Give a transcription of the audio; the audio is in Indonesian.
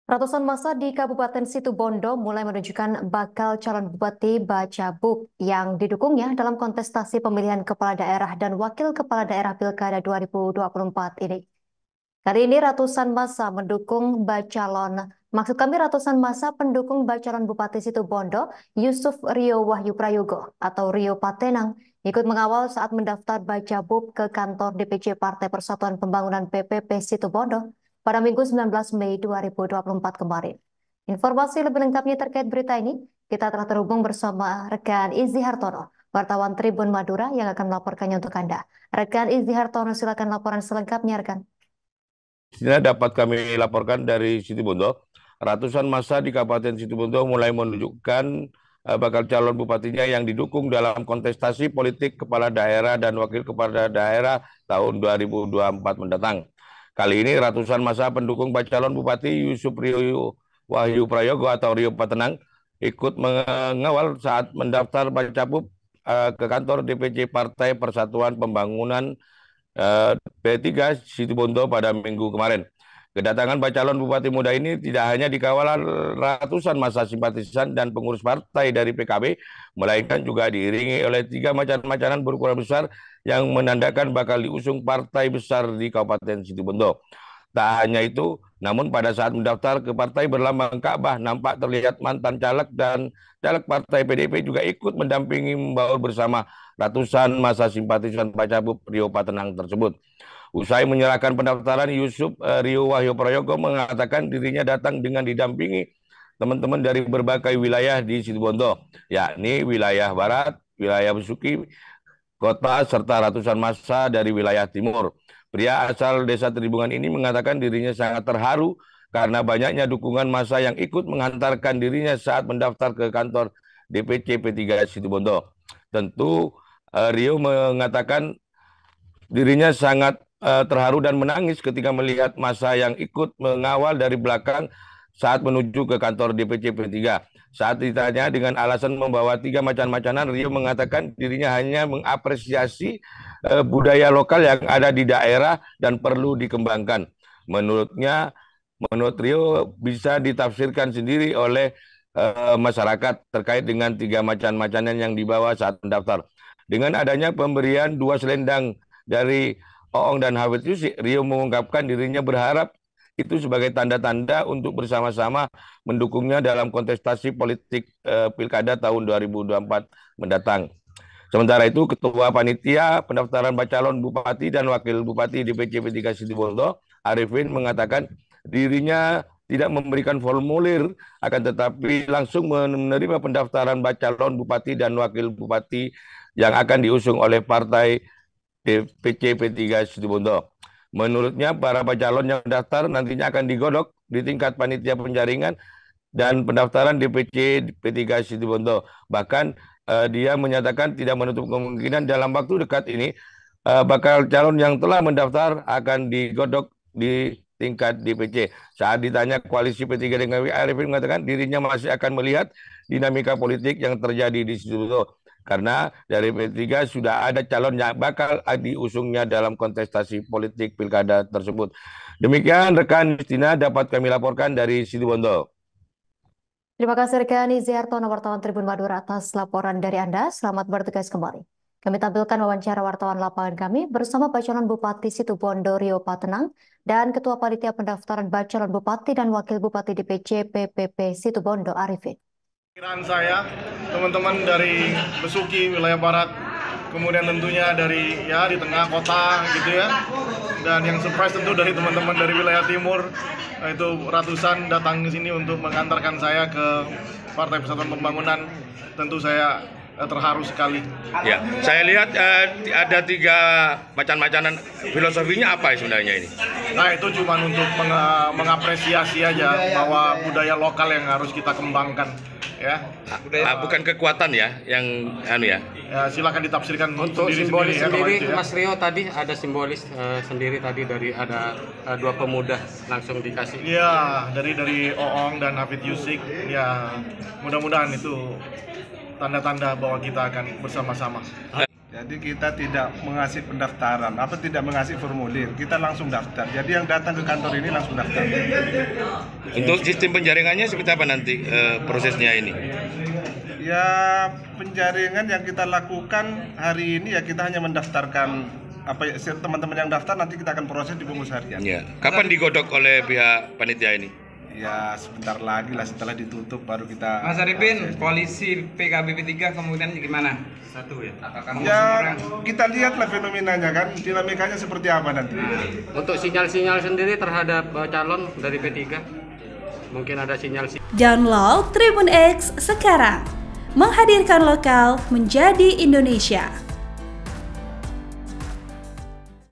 Ratusan massa di Kabupaten Situbondo mulai menunjukkan bakal calon Bupati Bacabuk yang didukungnya dalam kontestasi pemilihan kepala daerah dan wakil kepala daerah Pilkada 2024 ini. Kali ini ratusan massa mendukung ratusan massa pendukung bacalon Bupati Situbondo, Yusuf Rio Wahyu Prayogo atau Rio Patenang, ikut mengawal saat mendaftar Bacabuk ke kantor DPC Partai Persatuan Pembangunan PPP Situbondo pada Minggu 19 Mei 2024 kemarin. Informasi lebih lengkapnya terkait berita ini, kita telah terhubung bersama rekan Izzy Hartono, wartawan Tribun Madura yang akan melaporkannya untuk Anda. Rekan Izzy Hartono, silakan laporan selengkapnya, rekan. Sini dapat kami laporkan dari Situbondo, ratusan massa di Kabupaten Situbondo mulai menunjukkan bakal calon bupatinya yang didukung dalam kontestasi politik kepala daerah dan wakil kepala daerah tahun 2024 mendatang. Kali ini ratusan massa pendukung calon Bupati Yusuf Rio Wahyu Prayogo atau Rio Patenang ikut mengawal saat mendaftar Bacabuk ke kantor DPC Partai Persatuan Pembangunan P3 Situbondo pada minggu kemarin. Kedatangan calon bupati muda ini tidak hanya dikawal ratusan massa simpatisan dan pengurus partai dari PKB, melainkan juga diiringi oleh 3 macan-macanan berukuran besar yang menandakan bakal diusung partai besar di Kabupaten Situbondo. Tak hanya itu, namun pada saat mendaftar ke partai berlambang Ka'bah, nampak terlihat mantan caleg dan caleg partai PDIP juga ikut mendampingi membaur bersama ratusan massa simpatisan Bacabuk Rio Patenang tersebut. Usai menyerahkan pendaftaran, Yusuf Rio Wahyu Prayogo mengatakan dirinya datang dengan didampingi teman-teman dari berbagai wilayah di Situbondo, yakni wilayah Barat, wilayah Besuki, Kota, serta ratusan massa dari wilayah Timur. Pria asal Desa Tribungan ini mengatakan dirinya sangat terharu karena banyaknya dukungan massa yang ikut menghantarkan dirinya saat mendaftar ke kantor DPC P3 Situbondo. Tentu Rio mengatakan dirinya sangat terharu dan menangis ketika melihat massa yang ikut mengawal dari belakang saat menuju ke kantor DPC P3. Saat ditanya dengan alasan membawa 3 macan-macanan, Rio mengatakan dirinya hanya mengapresiasi budaya lokal yang ada di daerah dan perlu dikembangkan. Menurut Rio bisa ditafsirkan sendiri oleh masyarakat terkait dengan 3 macan-macanan yang dibawa saat mendaftar. Dengan adanya pemberian 2 selendang dari Oong dan Hafid Yusik, Rio mengungkapkan dirinya berharap itu sebagai tanda-tanda untuk bersama-sama mendukungnya dalam kontestasi politik Pilkada tahun 2024 mendatang. Sementara itu, Ketua Panitia Pendaftaran Bacalon Bupati dan Wakil Bupati DPC P3 Situbondo, Arifin, mengatakan dirinya tidak memberikan formulir, akan tetapi langsung menerima pendaftaran bacalon Bupati dan Wakil Bupati yang akan diusung oleh Partai DPC P3 Situbondo. Menurutnya, para calon yang mendaftar nantinya akan digodok di tingkat panitia penjaringan dan pendaftaran DPC P3 Situbondo. Bahkan dia menyatakan tidak menutup kemungkinan dalam waktu dekat ini bakal calon yang telah mendaftar akan digodok di tingkat DPC. Saat ditanya koalisi P3 dengan Arifin mengatakan dirinya masih akan melihat dinamika politik yang terjadi di Situbondo. Karena dari P3 sudah ada calon yang bakal diusungnya dalam kontestasi politik pilkada tersebut. Demikian rekan Justina dapat kami laporkan dari Situbondo. Terima kasih rekan Izzy Hartono, wartawan Tribun Madura atas laporan dari Anda. Selamat bertugas kembali. Kami tampilkan wawancara wartawan lapangan kami bersama Bacalon Bupati Situbondo Rio Patenang dan Ketua Panitia Pendaftaran Bacalon Bupati dan Wakil Bupati DPC PPP Situbondo Arifin. Kiraan saya, teman-teman dari Besuki, wilayah Barat, kemudian tentunya dari di tengah kota gitu ya, dan yang surprise tentu dari teman-teman dari wilayah Timur, itu ratusan datang ke sini untuk mengantarkan saya ke Partai Persatuan Pembangunan. Tentu saya terharu sekali. Ya, saya lihat ada 3 macan-macanan. Filosofinya apa sebenarnya ini? Nah, itu cuma untuk mengapresiasi aja bahwa budaya lokal yang harus kita kembangkan. Ya, bukan kekuatan ya, yang ya. Silakan ditafsirkan untuk sendiri simbolis sendiri, ya. Mas Rio tadi ada simbolis sendiri tadi dari ada 2 pemuda langsung dikasih. Iya, dari Oong dan Hafid Yusik. Ya, mudah-mudahan itu tanda-tanda bahwa kita akan bersama-sama. Jadi kita tidak mengasih pendaftaran, tidak mengasih formulir, kita langsung daftar. Jadi yang datang ke kantor ini langsung daftar. Untuk sistem penjaringannya seperti apa nanti prosesnya ini? Ya, penjaringan yang kita lakukan hari ini ya kita hanya mendaftarkan teman-teman yang daftar, nanti kita akan proses di pengurus harian. Ya. Kapan digodok oleh pihak panitia ini? Ya sebentar lagi lah, setelah ditutup baru kita. Mas Arifin, koalisi PKB P3 kemudian gimana? Satu ya? Ya kita lihatlah fenomenanya kan, dinamikanya seperti apa nanti. Untuk sinyal-sinyal sendiri terhadap calon dari P3, mungkin ada sinyal. Download Tribun X sekarang, menghadirkan lokal menjadi Indonesia.